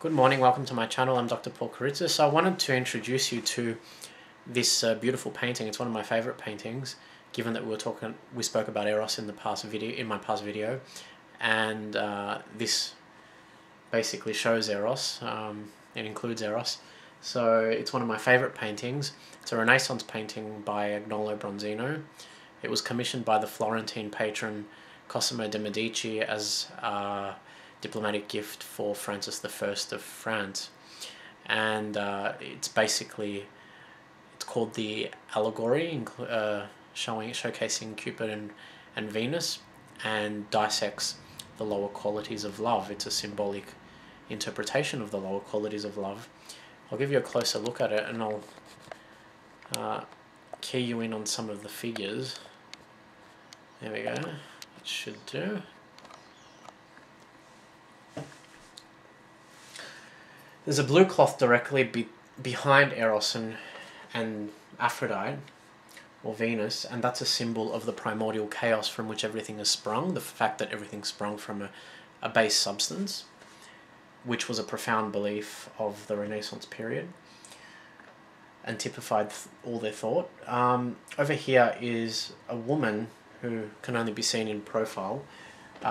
Good morning, welcome to my channel. I'm Dr. Paul Karitzis. I wanted to introduce you to this beautiful painting. It's one of my favorite paintings, given that we spoke about Eros in my past video, and this basically shows Eros. It includes Eros, so it's one of my favorite paintings. It's a Renaissance painting by Agnolo Bronzino. It was commissioned by the Florentine patron Cosimo de' Medici as a diplomatic gift for Francis I of France, and it's called the Allegory, showcasing Cupid and Venus, and dissects the lower qualities of love. It's a symbolic interpretation of the lower qualities of love. I'll give you a closer look at it, and I'll key you in on some of the figures. There we go. It should do. There's a blue cloth directly behind Eros and Aphrodite, or Venus, and that's a symbol of the primordial chaos from which everything has sprung, the fact that everything sprung from a base substance, which was a profound belief of the Renaissance period, and typified all their thought. Over here is a woman who can only be seen in profile.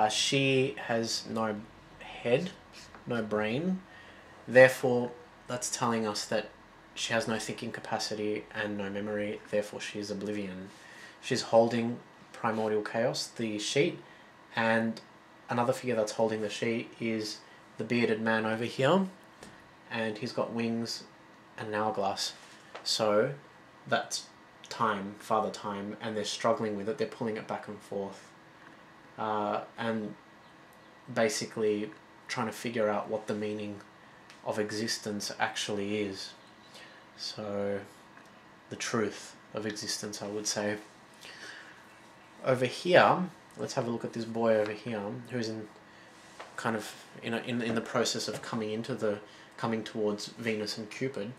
She has no head, no brain. Therefore, that's telling us that she has no thinking capacity and no memory, therefore she is oblivion. She's holding primordial chaos, the sheet, and another figure that's holding the sheet is the bearded man over here, and he's got wings and an hourglass. So that's time, Father Time, and they're struggling with it, they're pulling it back and forth, and basically trying to figure out what the meaning of existence actually is. So the truth of existence, I would say. Over here, let's have a look at this boy over here, who's in the process of coming towards Venus and Cupid.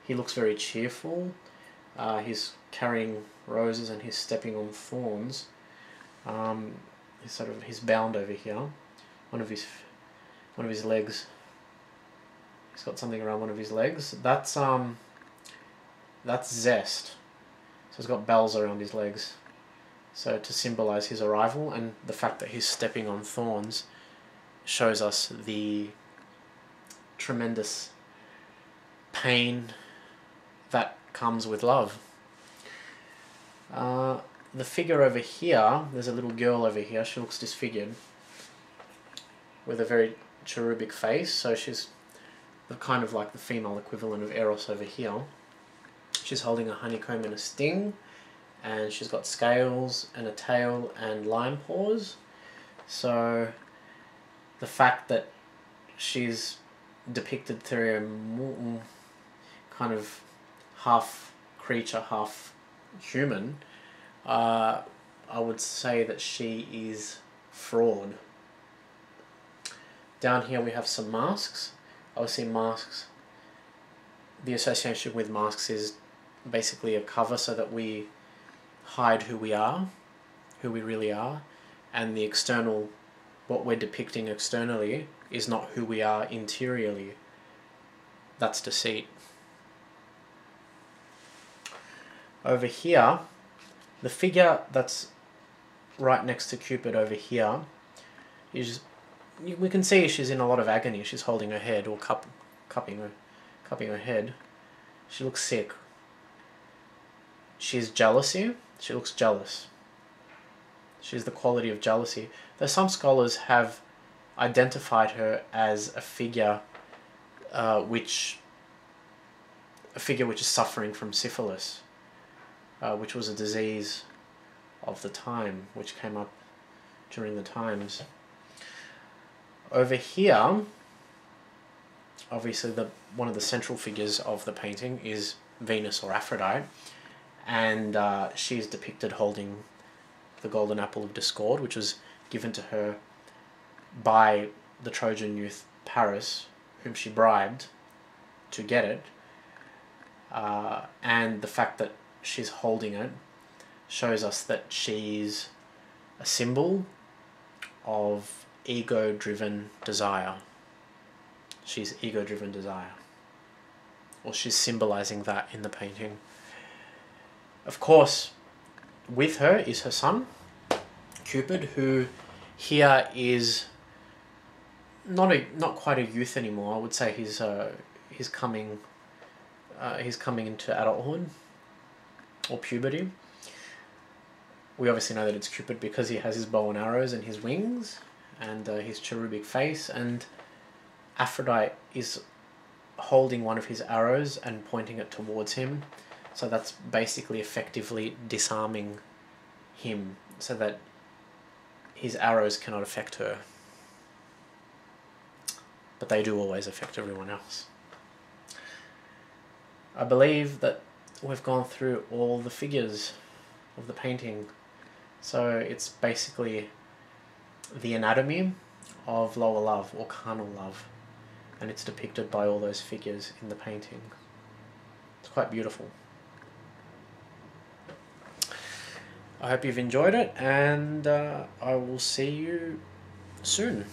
He looks very cheerful. He's carrying roses and he's stepping on thorns. He's bound over here. One of his legs. He's got something around one of his legs. That's zest. So he's got bells around his legs. So to symbolize his arrival, and the fact that he's stepping on thorns shows us the tremendous pain that comes with love. The figure over here, there's a little girl over here. She looks disfigured with a very cherubic face. So she's kind of like the female equivalent of Eros over here. She's holding a honeycomb and a sting, and she's got scales and a tail and lime paws. So the fact that she's depicted through a kind of half creature, half human, I would say that she is fraud. Down here we have some masks. Obviously masks, the association with masks is basically a cover so that we hide who we are, who we really are, and the external, what we're depicting externally is not who we are interiorly. That's deceit. Over here, the figure that's right next to Cupid over here is, we can see she's in a lot of agony. She's holding her head, or cupping her head. She looks sick. She's jealousy. She looks jealous. She's the quality of jealousy. Though some scholars have identified her as a figure which is suffering from syphilis, which was a disease of the time, which came up during the times. Over here, obviously one of the central figures of the painting is Venus, or Aphrodite, and she's depicted holding the golden apple of discord, which was given to her by the Trojan youth Paris, whom she bribed to get it, and the fact that she's holding it shows us that she's a symbol of ego-driven desire. she's ego-driven desire. Or she's symbolizing that in the painting. Of course, with her is her son, Cupid, who here is not quite a youth anymore. I would say he's coming into adulthood or puberty. We obviously know that it's Cupid because he has his bow and arrows and his wings and his cherubic face, and Aphrodite is holding one of his arrows and pointing it towards him. So that's basically effectively disarming him so that his arrows cannot affect her. But they do always affect everyone else. I believe that we've gone through all the figures of the painting. So it's basically the anatomy of lower love or carnal love, and it's depicted by all those figures in the painting. It's quite beautiful. I hope you've enjoyed it, and I will see you soon.